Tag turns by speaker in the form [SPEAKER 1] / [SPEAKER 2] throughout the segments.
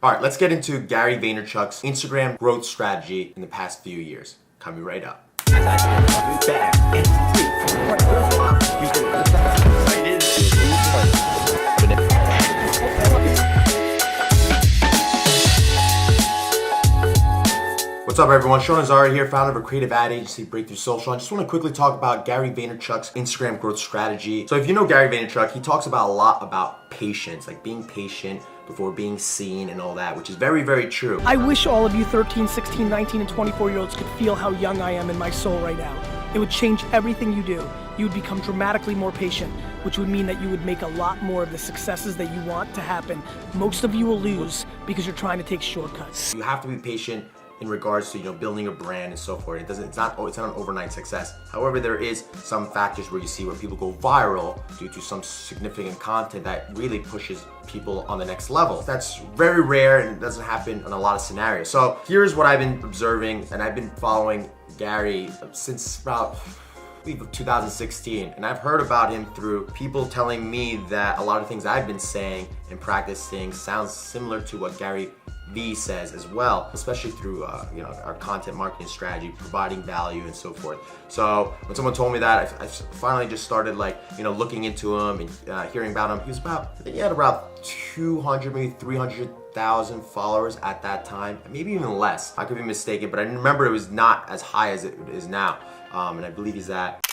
[SPEAKER 1] All right, let's get into Gary Vaynerchuk's Instagram growth strategy in the past few years. Coming right up. What's up, everyone? Azari here, founder of a creative ad agency, Breakthrough Social. I just want to quickly talk about Gary Vaynerchuk's Instagram growth strategy. So if you know Gary Vaynerchuk, he talks about a lot about patience, like being patient before being seen and all that, which is very, very true.
[SPEAKER 2] I wish all of you 13, 16, 19, and 24-year-olds could feel how young I am in my soul right now. It would change everything you do. You would become dramatically more patient, which would mean that you would make a lot more of the successes that you want to happen. Most of you will lose because you're trying to take shortcuts.
[SPEAKER 1] You have to be patient in regards to building a brand and so forth. It's not an overnight success. However, there is some factors where you see where people go viral due to some significant content that really pushes people on the next level. That's very rare and it doesn't happen in a lot of scenarios. So here's what I've been observing, and I've been following Gary since about 2016, and I've heard about him through people telling me that a lot of things I've been saying and practicing sounds similar to what Gary V says as well, especially through our content marketing strategy, providing value and so forth. So when someone told me that, I finally just started looking into him and hearing about him. He had about 200, maybe 300,000 followers at that time, maybe even less. I could be mistaken, but I remember it was not as high as it is now, and I believe he's at.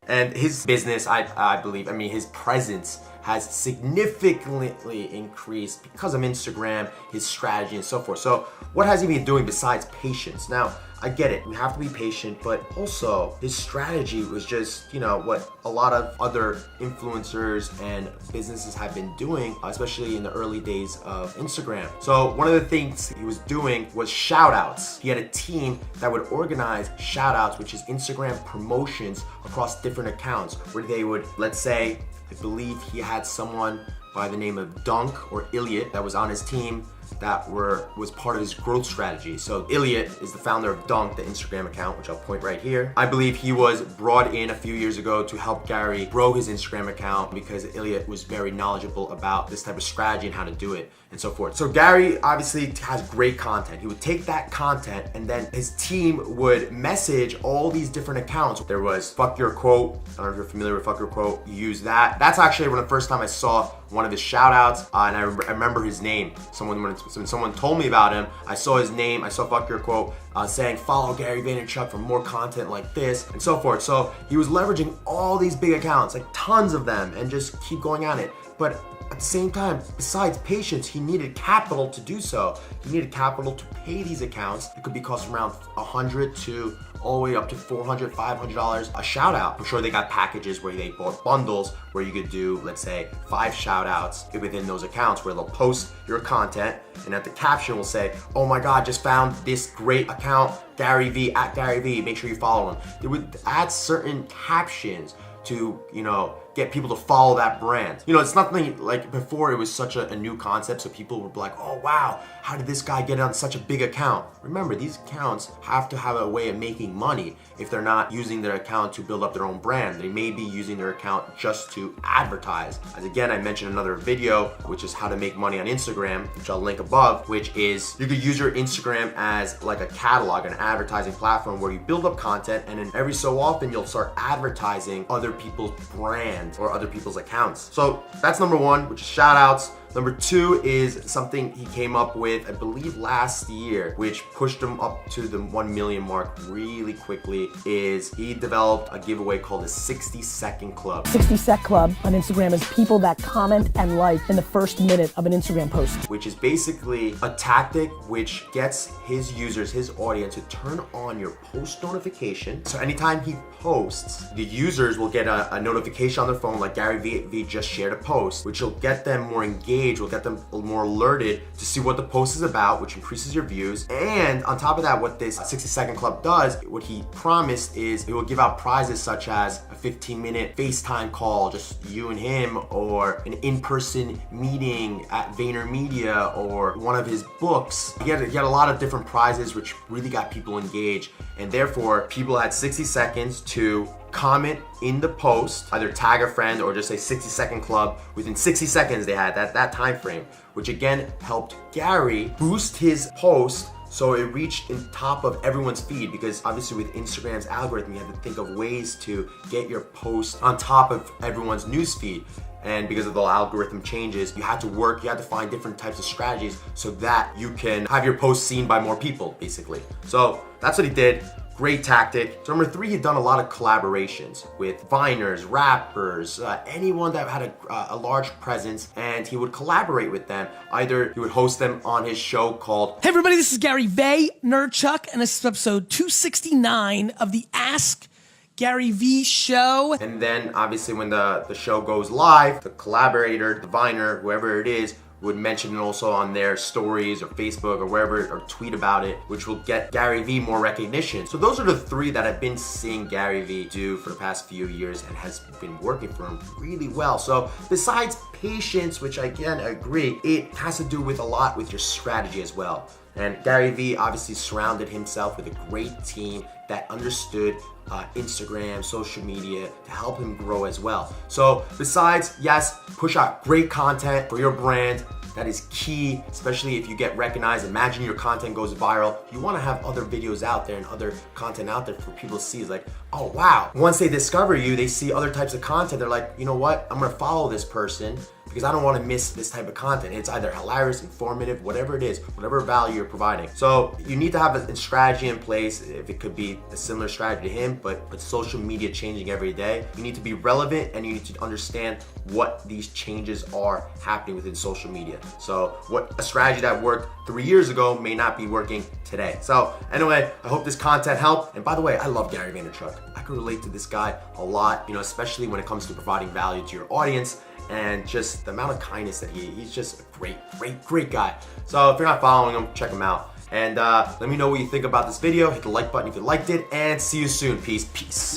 [SPEAKER 1] And his business, I believe, his presence has significantly increased because of Instagram, his strategy and so forth. So what has he been doing besides patience? Now, I get it, we have to be patient, but also his strategy was just, what a lot of other influencers and businesses have been doing, especially in the early days of Instagram. So one of the things he was doing was shoutouts. He had a team that would organize shoutouts, which is Instagram promotions across different accounts, where they would, let's say, I believe he had someone by the name of Dunk or Elliot that was on his team that was part of his growth strategy. So Elliot is the founder of Dunk, the Instagram account, which I'll point right here. I believe he was brought in a few years ago to help Gary grow his Instagram account because Elliot was very knowledgeable about this type of strategy and how to do it and so forth. So Gary obviously has great content. He would take that content and then his team would message all these different accounts. There was Fuck Your Quote. I don't know if you're familiar with Fuck Your Quote. You use that. That's actually when the first time I saw one of his shout outs, and I remember his name. When someone told me about him, I saw his name, I saw Fuck Your Quote saying follow Gary Vaynerchuk for more content like this and so forth. So he was leveraging all these big accounts, like tons of them, and just keep going at it. But at the same time, besides patience, he needed capital to do so. He needed capital to pay these accounts. It could be costing around $100 to all the way up to $400, $500 a shout out. I'm sure they got packages where they bought bundles where you could do, let's say, 5 shout outs within those accounts where they'll post your content and at the caption will say, oh my God, just found this great account, Gary V, at Gary V, make sure you follow him. They would add certain captions to, get people to follow that brand. It's nothing like before. It was such a new concept, so people were like, oh wow, how did this guy get on such a big account? Remember, these accounts have to have a way of making money. If they're not using their account to build up their own brand, they may be using their account just to advertise. As again, I mentioned another video, which is how to make money on Instagram, which I'll link above, which is you could use your Instagram as like a catalog, an advertising platform where you build up content, and then every so often you'll start advertising other people's brands or other people's accounts. So that's number one, which is shout outs. Number 2 is something he came up with, I believe last year, which pushed him up to the 1 million mark really quickly, is he developed a giveaway called the 60-second club.
[SPEAKER 2] 60-sec club on Instagram is people that comment and like in the first minute of an Instagram post.
[SPEAKER 1] Which is basically a tactic which gets his users, his audience, to turn on your post notification. So anytime he posts, the users will get a notification on their phone, like Gary V just shared a post, which will get them more engaged, will get them more alerted to see what the post is about, which increases your views. And on top of that, what this 60-second club does, what he promised is it will give out prizes such as a 15-minute FaceTime call, just you and him, or an in-person meeting at VaynerMedia, or one of his books. He had a lot of different prizes which really got people engaged, and therefore people had 60 seconds to comment in the post, either tag a friend or just say 60-second club. Within 60 seconds they had that time frame, which again helped Gary boost his post so it reached in top of everyone's feed, because obviously with Instagram's algorithm, you have to think of ways to get your post on top of everyone's news feed. And because of the algorithm changes, you have to find different types of strategies so that you can have your post seen by more people, basically. So that's what he did. Great tactic. So number 3, he'd done a lot of collaborations with Viners, rappers, anyone that had a large presence, and he would collaborate with them. Either he would host them on his show called
[SPEAKER 2] Hey everybody, this is Gary Vaynerchuk, and this is episode 269 of the Ask Gary V show.
[SPEAKER 1] And then obviously when the show goes live, the collaborator, the Viner, whoever it is, would mention it also on their stories or Facebook or wherever, or tweet about it, which will get Gary V more recognition. So those are the 3 that I've been seeing Gary V do for the past few years and has been working for him really well. So besides patience, which again I agree, it has to do with a lot with your strategy as well. And Gary V obviously surrounded himself with a great team that understood Instagram, social media to help him grow as well. So besides, yes, push out great content for your brand. That is key, especially if you get recognized. Imagine your content goes viral. You want to have other videos out there and other content out there for people to see. It's like, oh wow. Once they discover you, they see other types of content. They're like, you know what? I'm going to follow this person because I don't want to miss this type of content. It's either hilarious, informative, whatever it is, whatever value you're providing. So you need to have a strategy in place. If it could be a similar strategy to him, but with social media changing every day, you need to be relevant and you need to understand what these changes are happening within social media. So what a strategy that worked 3 years ago may not be working today. So anyway, I hope this content helped. And by the way, I love Gary Vaynerchuk. I can relate to this guy a lot, especially when it comes to providing value to your audience and just the amount of kindness that he's just a great guy. So if you're not following him, check him out. And let me know what you think about this video. Hit the like button if you liked it, and see you soon. Peace.